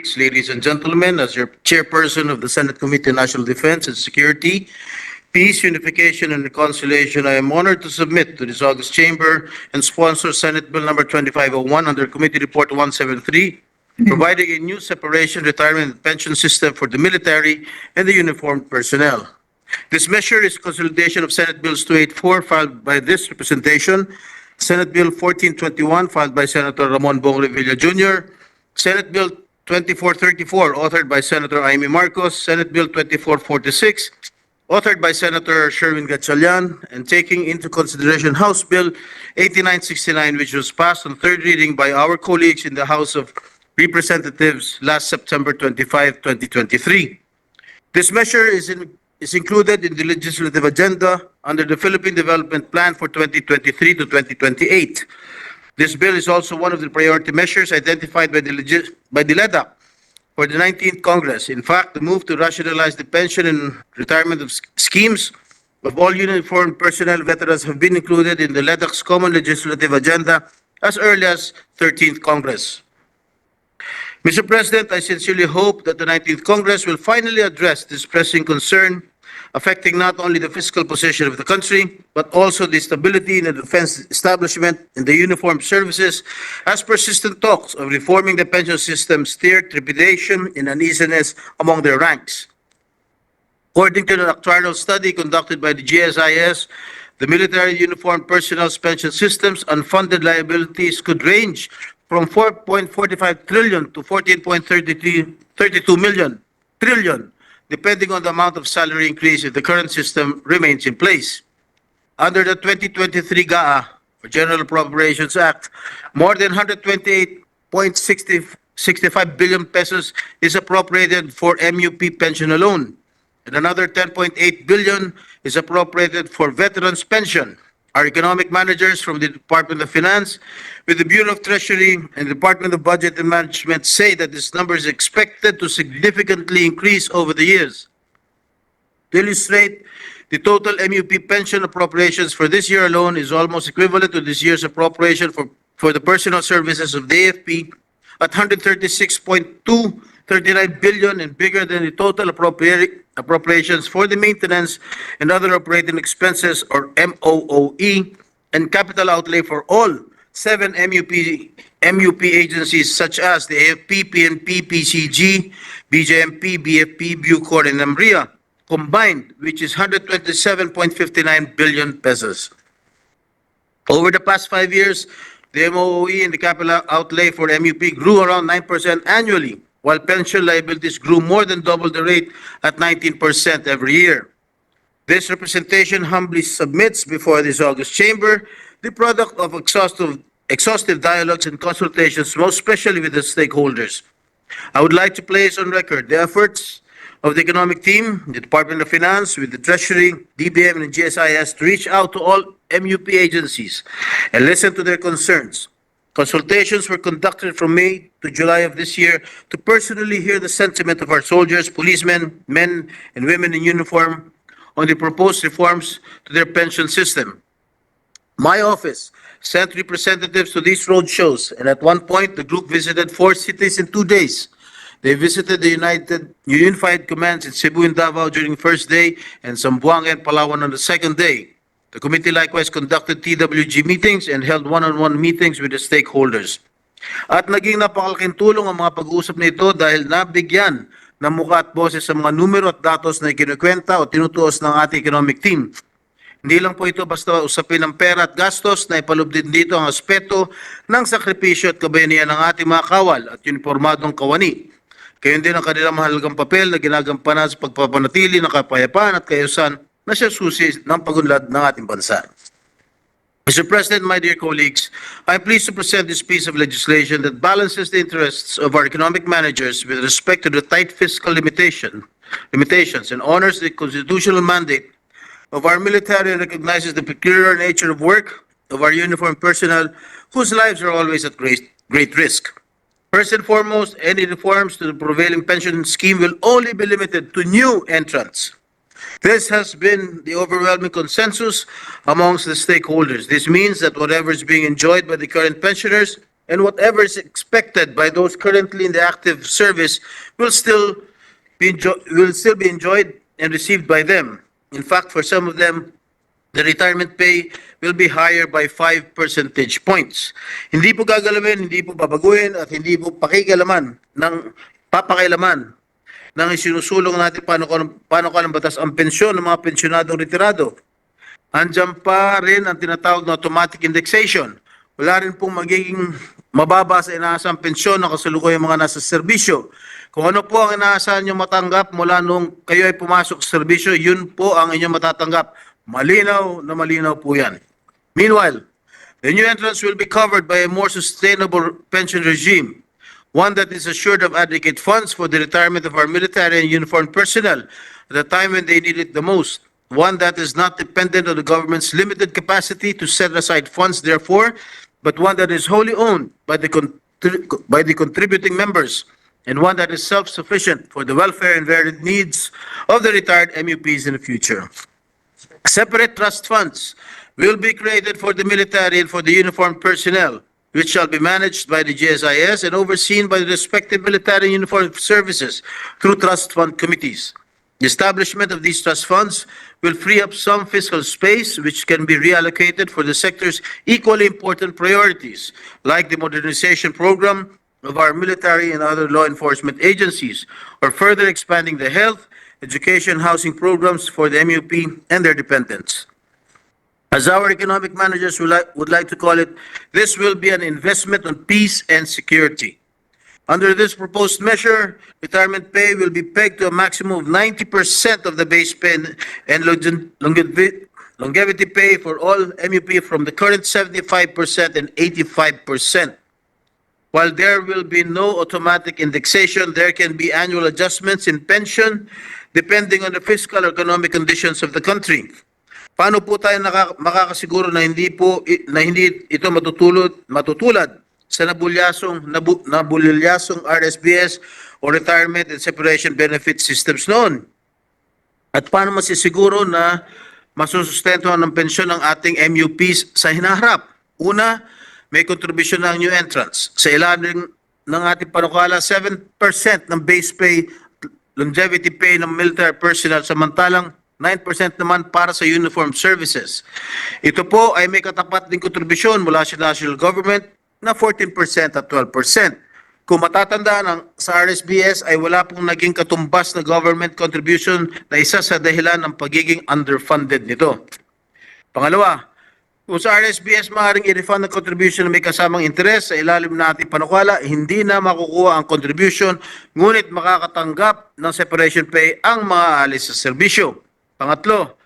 Ladies and gentlemen, as your chairperson of the Senate Committee on National Defense and Security, Peace, Unification, and Reconciliation, I am honored to submit to this August Chamber and sponsor Senate Bill number 2501 under Committee Report 173, providing a new separation, retirement, and pension system for the military and the uniformed personnel. This measure is consolidation of Senate Bills 284 filed by this representation, Senate Bill 1421 filed by Senator Ramon Bong Revilla Jr., Senate Bill 2434 authored by Senator Amy Marcos, Senate Bill 2446 authored by Senator Sherwin Gatchalian, and taking into consideration House Bill 8969, which was passed on third reading by our colleagues in the House of Representatives last September 25, 2023. This measure is included in the legislative agenda under the Philippine Development Plan for 2023 to 2028. This bill is also one of the priority measures identified by the LEDA for the 19th Congress. In fact, the move to rationalize the pension and retirement of schemes of all uniformed personnel veterans have been included in the LEDA's common legislative agenda as early as 13th Congress. Mr. President, I sincerely hope that the 19th Congress will finally address this pressing concern affecting not only the fiscal position of the country, but also the stability in the defense establishment and the uniformed services, as persistent talks of reforming the pension system stirred trepidation and uneasiness among their ranks. According to an actuarial study conducted by the GSIS, the military uniformed personnel's pension system's unfunded liabilities could range from 4.45 trillion to 14.32 trillion, depending on the amount of salary increase if the current system remains in place. Under the 2023 GAA, or General Appropriations Act, more than 128.65 billion pesos is appropriated for MUP pension alone, and another 10.8 billion is appropriated for veterans pension. Our economic managers from the Department of Finance, with the Bureau of Treasury and the Department of Budget and Management say that this number is expected to significantly increase over the years. To illustrate, the total MUP pension appropriations for this year alone is almost equivalent to this year's appropriation for the personal services of the AFP at 136.239 billion and bigger than the total appropriations for the maintenance and other operating expenses, or MOOE, and capital outlay for all 7 MUP agencies such as the AFP, PNP, PCG, BJMP, BFP, Bucor, and MRIA combined, which is 127.59 billion pesos. Over the past 5 years, the MOOE and the capital outlay for MUP grew around 9% annually, while pension liabilities grew more than double the rate at 19% every year. This representation humbly submits before this August Chamber the product of exhaustive dialogues and consultations, most especially with the stakeholders. I would like to place on record the efforts of the economic team, the Department of Finance, with the Treasury, DBM, and GSIS to reach out to all MUP agencies and listen to their concerns. Consultations were conducted from May to July of this year to personally hear the sentiment of our soldiers, policemen, men, and women in uniform on the proposed reforms to their pension system. My office sent representatives to these road shows, and at one point, the group visited 4 cities in 2 days. They visited the Unified Commands in Cebu and Davao during the first day, and Zamboanga and Palawan on the second day. The committee likewise conducted TWG meetings and held one-on-one meetings with the stakeholders. At naging napakalaking tulong ang mga pag-uusap na ito dahil nabigyan ng mukha at boses sa mga numero at datos na ikinukwenta o tinutuos ng ating economic team. Hindi lang po ito basta usapin ng pera at gastos, na ipaloob din dito ang aspeto ng sakripisyo at kabayanihan ng ating mga kawal at uniformadong kawani. Gayon din ang kanilang mahalagang papel na ginagampanan sa pagpapanatili ng kapayapaan at kaayusan na siya susi ng pagunlad ng ating bansa. Mr. President, my dear colleagues, I am pleased to present this piece of legislation that balances the interests of our economic managers with respect to the tight fiscal limitations and honors the constitutional mandate of our military and recognizes the peculiar nature of work of our uniformed personnel whose lives are always at great risk. First and foremost, any reforms to the prevailing pension scheme will only be limited to new entrants. This has been the overwhelming consensus amongst the stakeholders. This means that whatever is being enjoyed by the current pensioners and whatever is expected by those currently in the active service will still be enjoyed and received by them. In fact, for some of them, the retirement pay will be higher by 5 percentage points. Hindi po gagalawin, hindi po babaguhin, at hindi po papakailaman ng isinusulong natin paano ka ng batas ang pensyon ng mga pensyonadong retirado. Andiyan pa rin ang tinatawag na automatic indexation. Wala rin pong magiging mababa sa inaasang pensyon ng kasalukuyang mga nasa serbisyo. Kung ano po ang inaasahan nyo matanggap mula nung kayo ay pumasok sa serbisyo, yun po ang inyong matatanggap. Malinaw na malinaw po yan. Meanwhile, the new entrants will be covered by a more sustainable pension regime, one that is assured of adequate funds for the retirement of our military and uniformed personnel at a time when they need it the most, one that is not dependent on the government's limited capacity to set aside funds, therefore, but one that is wholly owned by the contributing members, and one that is self-sufficient for the welfare and varied needs of the retired MUPs in the future. Separate trust funds will be created for the military and for the uniformed personnel, which shall be managed by the GSIS and overseen by the respective military and uniformed services through trust fund committees. The establishment of these trust funds will free up some fiscal space which can be reallocated for the sector's equally important priorities, like the modernization program of our military and other law enforcement agencies, or further expanding the health, education, housing programs for the MUP and their dependents. As our economic managers would like to call it, this will be an investment on peace and security. Under this proposed measure, retirement pay will be pegged to a maximum of 90% of the base pay and longevity pay for all MUP from the current 75% and 85%. While there will be no automatic indexation, there can be annual adjustments in pension depending on the fiscal or economic conditions of the country. Paano po tayo makakasiguro na hindi ito matutulad sa nabulilyasong RSBS o retirement and separation benefit systems noon? At paano masisiguro na masusustentuhan ng pensyon ng ating MUPs sa hinaharap? Una, may contribution ng new entrants. Sa ilalim ng ating panukala, 7% ng base pay, longevity pay ng military personnel, samantalang 9% naman para sa uniformed services. Ito po ay may katapat din kontribusyon mula sa national government na 14% at 12%. Kung matatandaan, sa RSBS ay wala pong naging katumbas na government contribution na isa sa dahilan ng pagiging underfunded nito. Pangalawa, kung sa RSBS maaaring i-refund ang contribution na may kasamang interes sa ilalim na ating panukala, hindi na makukuha ang contribution, ngunit makakatanggap ng separation pay ang mga aalis sa serbisyo. Pangatlo,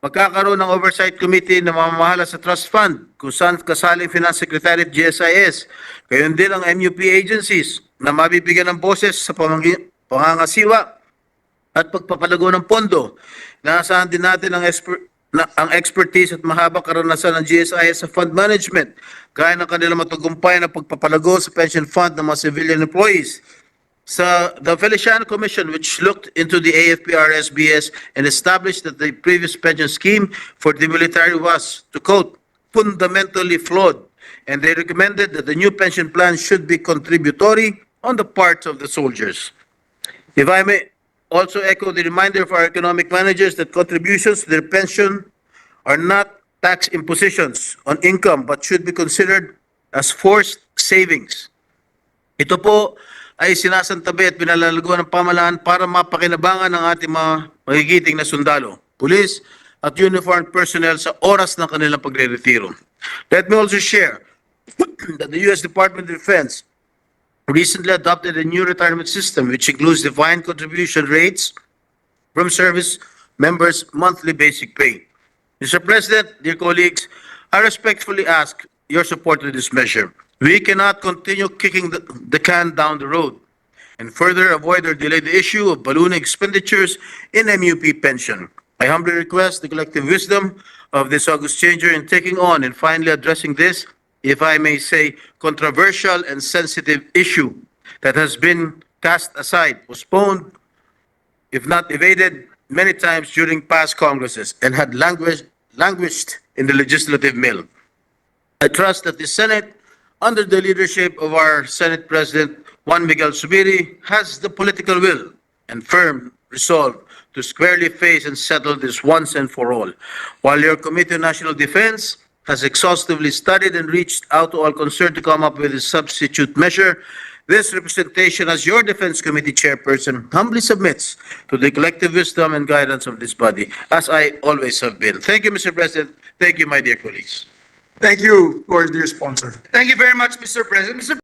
magkakaroon ng oversight committee na mamamahala sa trust fund kung saan kasaling Finance Secretary at GSIS. Gayon din ang MUP agencies na mabibigyan ng boses sa pangangasiwa at pagpapalago ng pondo. Naasahan din natin ang expertise at mahabang karanasan ng GSIS sa fund management, gaya ng kanilang matagumpay na pagpapalago sa pension fund ng mga civilian employees. The Feliciano Commission, which looked into the AFP-RSBS and established that the previous pension scheme for the military was, to quote, fundamentally flawed, and they recommended that the new pension plan should be contributory on the part of the soldiers. If I may also echo the reminder of our economic managers that contributions to their pension are not tax impositions on income but should be considered as forced savings. Ito po ay sinasantabi at pinalalaguan ng pamahalaan para mapakinabangan ng ating mga magigiting na sundalo, pulis at uniformed personnel sa oras ng kanilang pagre-retiro. Let me also share that the U.S. Department of Defense recently adopted a new retirement system which includes defined contribution rates from service members' monthly basic pay. Mr. President, dear colleagues, I respectfully ask your support to this measure. We cannot continue kicking the can down the road and further avoid or delay the issue of ballooning expenditures in MUP pension. I humbly request the collective wisdom of this august changer in taking on and finally addressing this, if I may say, controversial and sensitive issue that has been cast aside, postponed, if not evaded, many times during past Congresses and had languished in the legislative mill. I trust that the Senate under the leadership of our Senate President Juan Miguel Zubiri, has the political will and firm resolve to squarely face and settle this once and for all. While your Committee on National Defense has exhaustively studied and reached out to all concerned to come up with a substitute measure, this representation as your Defense Committee Chairperson humbly submits to the collective wisdom and guidance of this body, as I always have been. Thank you, Mr. President. Thank you, my dear colleagues. Thank you, our dear sponsor. Thank you very much, Mr. President. Mr.